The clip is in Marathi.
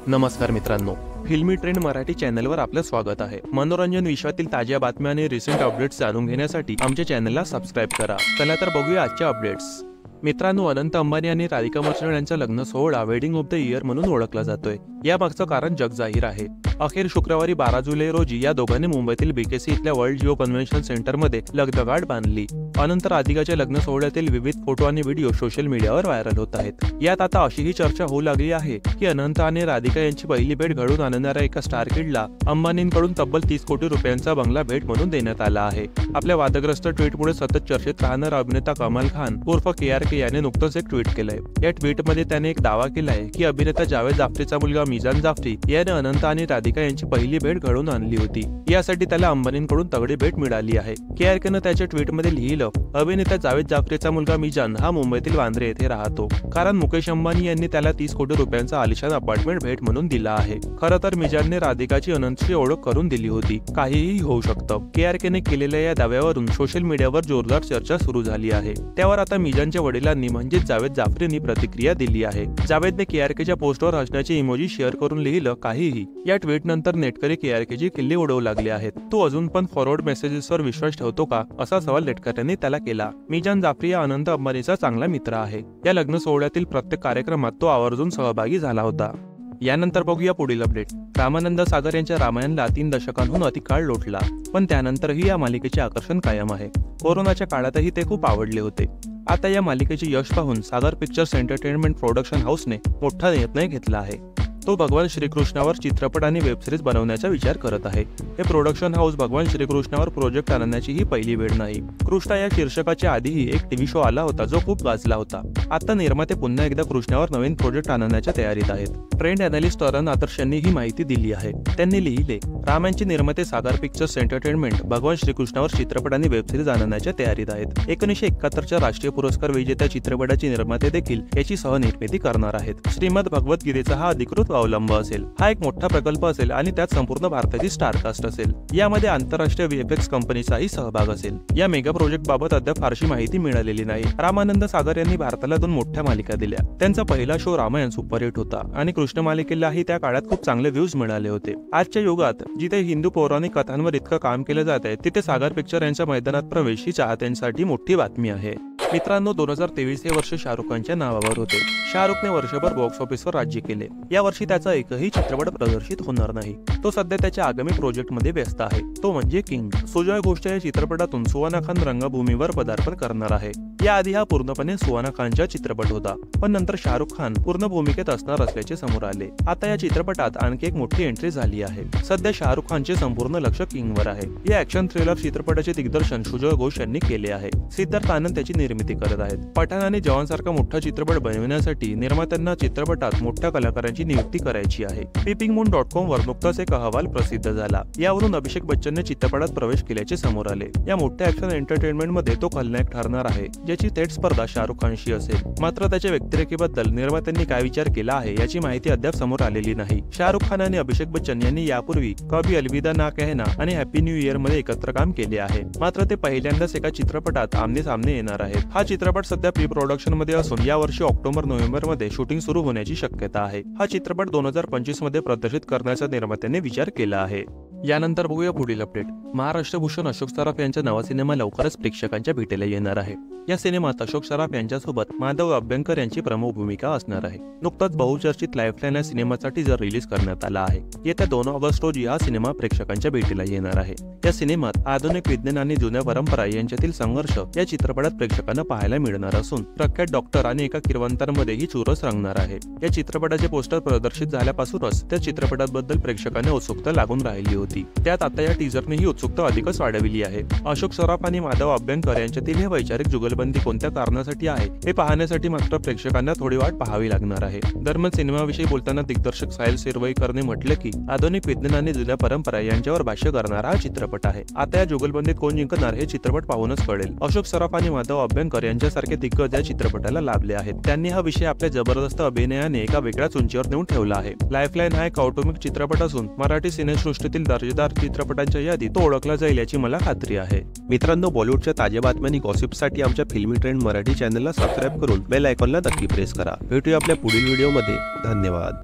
नमस्कार मित्रांनो, फिल्मी ट्रेंड मराठी चॅनलवर आपलं स्वागत आहे। मनोरंजन विश्वातील ताज्या बातम्या आणि रिसेंट अपडेट्स जाणून घेण्यासाठी आमच्या चॅनलला सबस्क्राइब करा। चला तर बघूया आजच्या अपडेट्स। मित्रांनो, अनंत अंबानी आणि राधिका मर्चंट यांचा लग्न सोहळा वेडिंग ऑफ द इयर म्हणून ओळखला जातोय। यामागचं कारण जगजाहीर आहे। अखेर शुक्रवारी 12 जुलै रोजी या दोघांनी मुंबईतील बीकेसी इथल्या वर्ल्ड जिओ कन्व्हेन्शन सेंटरमध्ये लग्नगाठ बांधली। अनंत राधिकाच्या लग्न सोहळ्यातील विविध फोटो आणि व्हिडिओ सोशल मीडियावर व्हायरल होत आहेत। यात आता अशीही चर्चा होऊ लागली आहे की अनंत आणि राधिका यांची पहिली भेट घडवून आणणाऱ्या एका स्टार किडला अंबानींकडून तब्बल 30 कोटी रुपयांचा बंगला भेट म्हणून देण्यात आला आहे। आपल्या वादग्रस्त ट्विटमुळे सतत चर्चेत राहणारा अभिनेता कमाल खान उर्फ KRK याने नुकतंच एक ट्विट केलंय। या ट्विटमध्ये त्याने एक दावा केलाय की अभिनेता जावेद जाफ्रीचा मुलगा मिजान जाफ्री याने अनंत आणि राधिका यांची पहिली भेट घडवून आणली होती। यासाठी त्याला अंबानींकडून तगडी भेट मिळाली आहे। KRKनं त्याच्या ट्विटमध्ये लिहिलं, अभिनेता जावेद जाफ्रीचा मुलगा मिजान हा मुंबईतील वांद्रे येथे राहतो, कारण मुकेश अंबानी यांनी त्याला 30 कोटी रुपयांचा आलिशान अपार्टमेंट भेट म्हणून दिला आहे। खरं तर मिजानने राधिकाची अनंतशी ओळख करून दिली होती। काहीही होऊ शकतं। KRKने केलेल्या या दाव्यावरून सोशल मीडियावर जोरदार चर्चा सुरू झाली आहे। त्यावर आता मिजानच्या वडिलांनी म्हणजेच जावेद जाफ्रींनी प्रतिक्रिया दिली आहे। जावेदने KRKच्या पोस्टवर हसण्याचे इमोजी शेअर करून लिहिलं, काहीही। या ट्विट नंतर नेटकरी KRKची खिल्ली उडवू लागले आहेत। तो अजून पण फॉरवर्ड मेसेजेसवर विश्वास ठेवतो का, असा सवाल नेटकऱ्यांनी त्याला केला। मिजान जाफ्री या अनंत अंबानीचा चांगला मित्र आहे। या लग्न सोहळ्यातील प्रत्येक कार्यक्रमात तो आवर्जून सहभागी झाला होता। यानंतर बघूया पुढील अपडेट। रामानंद सागर यांच्या रामायणला 3 दशकांहून अधिक काळ लोटला, पण त्यानंतरही या मालिकेचे आकर्षण कायम आहे। कोरोनाच्या काळातही ते खूप आवडले होते। आता या मालिकेचे यश पाहून सागर पिक्चर्स एंटरटेनमेंट प्रोडक्शन हाऊसने मोठा निर्णय घेतला आहे। तो भगवान श्रीकृष्णावर चित्रपट आणि वेबसिरीज बनवण्याचा विचार करत आहे। हे प्रोडक्शन हाऊस भगवान श्रीकृष्णावर प्रोजेक्ट आणण्याची ही पहिली वेळ नाही। कृष्णा या शीर्षकाच्या आधीही एक टीव्ही शो आला होता जो खूप गाजला होता। आता निर्माते पुन्हा एकदा कृष्णावर नवीन प्रोजेक्ट आणण्याच्या तयारीत आहेत। ट्रेंड अॅनालिस्ट तरण आदर्श यांनी ही माहिती दिली आहे। त्यांनी लिहिले, रामायणचे निर्माते सागर पिक्चर्स एंटरटेनमेंट भगवान श्रीकृष्णावर चित्रपट आणि वेबसिरीज आणण्याच्या तयारीत आहेत। 1971च्या राष्ट्रीय पुरस्कार विजेत्या चित्रपटाचे निर्माते देखील याची सहनिर्मिती करणार आहेत। श्रीमद भगवद्गीतेचा हा अधिकृत अवलंब असेल। हा एक मोठा प्रकल्प असेल आणि त्यात संपूर्ण भारताची स्टारकास्ट असेल। यामध्ये आंतरराष्ट्रीय VFX कंपनीचाही सहभाग असेल। या मेगा प्रोजेक्ट बाबत अद्याप फारशी माहिती मिळालेली नाही। रामानंद सागर यांनी भारताला 2 मोठ्या मालिका दिल्या। त्यांचा पहिला शो रामायण सुपरहिट होता आणि कृष्ण मालिकेलाही त्या काळात खूप चांगले व्ह्यूज मिळाले होते। आजच्या युगात जिथे हिंदू पौराणिक कथांवर इतकं काम केलं जात आहे, तिथे सागर पिक्चर यांच्या मैदानात प्रवेश ही चाहत्यांसाठी मोठी बातमी आहे। मित्रांनो, 2023 हे वर्ष शाहरुख खानच्या नावावर होते। शाहरुखने वर्षभर बॉक्स ऑफिसवर राज्य केले। या वर्षी त्याचा एकही चित्रपट प्रदर्शित होणार नाही। तो सध्या त्याच्या आगामी प्रोजेक्ट मध्ये व्यस्त आहे, तो म्हणजे किंग। सुजय घोष या चित्रपटातून सुहाना खान रंगभूमीवर पदार्पण करणार आहे। याआधी हा पूर्णपणे सुहाना खानचा चित्रपट होता, पण नंतर शाहरुख खान पूर्ण भूमिकेत असणार असल्याचे समोर आले। आता या चित्रपटात आणखी एक मोठी एंट्री झाली आहे। सध्या शाहरुख खानचे संपूर्ण लक्ष किंगवर आहे। या ऍक्शन थ्रिलर चित्रपटाचे दिग्दर्शन सुजय घोष यांनी केले आहे। सिद्धार्थ आनंद त्याची निर्मिती करत आहेत। पठाण आणि जवान सारखा मोठा चित्रपट बनवण्यासाठी निर्मात्यांना चित्रपटात मोठ्या कलाकारांची नियुक्ती करायची आहे। peepingmoon.com वर नुकताच एक अहवाल प्रसिद्ध झाला। यावरून अभिषेक बच्चनने चित्रपटात प्रवेश केल्याचे समोर आले। या मोठ्या ऍक्शन एंटरटेनमेंट मध्ये तो खलनायक ठरणार आहे, ज्याची थेट स्पर्धा शाहरुख खानशी असेल। मात्र त्याच्या व्यक्तिरेखेबद्दल निर्मात्यांनी काय विचार केला आहे याची माहिती अद्याप समोर आलेली नाही। शाहरुख खान आणि अभिषेक बच्चन यांनी यापूर्वी कभी अलविदा ना कहना आणि हॅपी न्यू इयर मध्ये एकत्र काम केले आहे। मात्र ते पहिल्यांदाच एका चित्रपटात आमने सामने येणार आहेत। हा चित्रपट सध्या प्री प्रोडक्शन मध्ये असून या वर्षी ऑक्टोबर-नोव्हेंबर मध्ये शूटिंग सुरू होण्याची शक्यता आहे। हा चित्रपट 2025 मध्ये प्रदर्शित करण्याचा निर्मात्याने विचार केला आहे। यानंतर बघूया पुढील अपडेट। महाराष्ट्र भूषण अशोक सराफ यांचा नवा सिनेमा लवकरच प्रेक्षकांच्या भेटीला येणार आहे। या सिनेमात अशोक सराफ यांच्यासोबत माधव अभ्यंकर यांची प्रमुख भूमिका असणार आहे। नुकताच बहुचर्चित लाईफलाईन या सिनेमाचा टीजर रिलीज करण्यात आला आहे। येत्या 2 ऑगस्ट रोजी हा सिनेमा प्रेक्षकांच्या भेटीला येणार आहे। या सिनेमात आधुनिक विज्ञान आणि जुन्या परंपरा यांच्यातील संघर्ष या चित्रपटात प्रेक्षकांना पाहायला मिळणार असून प्रख्यात डॉक्टर आणि एका किरवंतांमध्ये ही चुरस रंगणार आहे। या चित्रपटाचे पोस्टर प्रदर्शित झाल्यापासूनच त्या चित्रपटाबद्दल प्रेक्षकांना उत्सुकता लागून राहिली होती। त्यात आता या टीजरने ही उत्सुकता अधिकच वाढविली आहे। अशोक सराफ आणि माधव अभ्यंकर यांच्यातील हे वैचारिक जुगलबंदी कोणत्या कारणासाठी आहे हे पाहण्यासाठी मात्र प्रेक्षकांना थोडी वाट पाहावी लागणार आहे। दरम्यान सिनेमाविषयी बोलताना दिग्दर्शक साहिल शिरवईकरने म्हटले की आधुनिक विज्ञान आणि जुन्या परंपरा यांच्यावर भाष्य करणारा हा चित्रपट आहे। आता या जुगलबंदीत कोण जिंकणार हे चित्रपट पाहूनच कळेल। अशोक सराफ आणि माधव अभ्यंकर यांच्यासारखे दिग्गज या चित्रपटाला लाभले आहेत। त्यांनी हा विषय आपल्या जबरदस्त अभिनयाने एका वेगळ्याच उंचीवर नेऊन ठेवला आहे। लाईफलाईन हा एक कौटुंबिक चित्रपट असून मराठी सिनेसृष्टीतील दर्जेदार चित्रपटांच्या यादीत तो ओळखला जाईल याची मला खात्री आहे। मित्रांनो, बॉलिवूडच्या ताज्या बातम्या आणि गॉसिपसाठी आमच्या फिल्मी ट्रेंड मराठी चॅनलला सबस्क्राइब करून बेल आयकॉनला नक्की प्रेस करा। भेटूया आपल्या पुढील व्हिडिओमध्ये। धन्यवाद।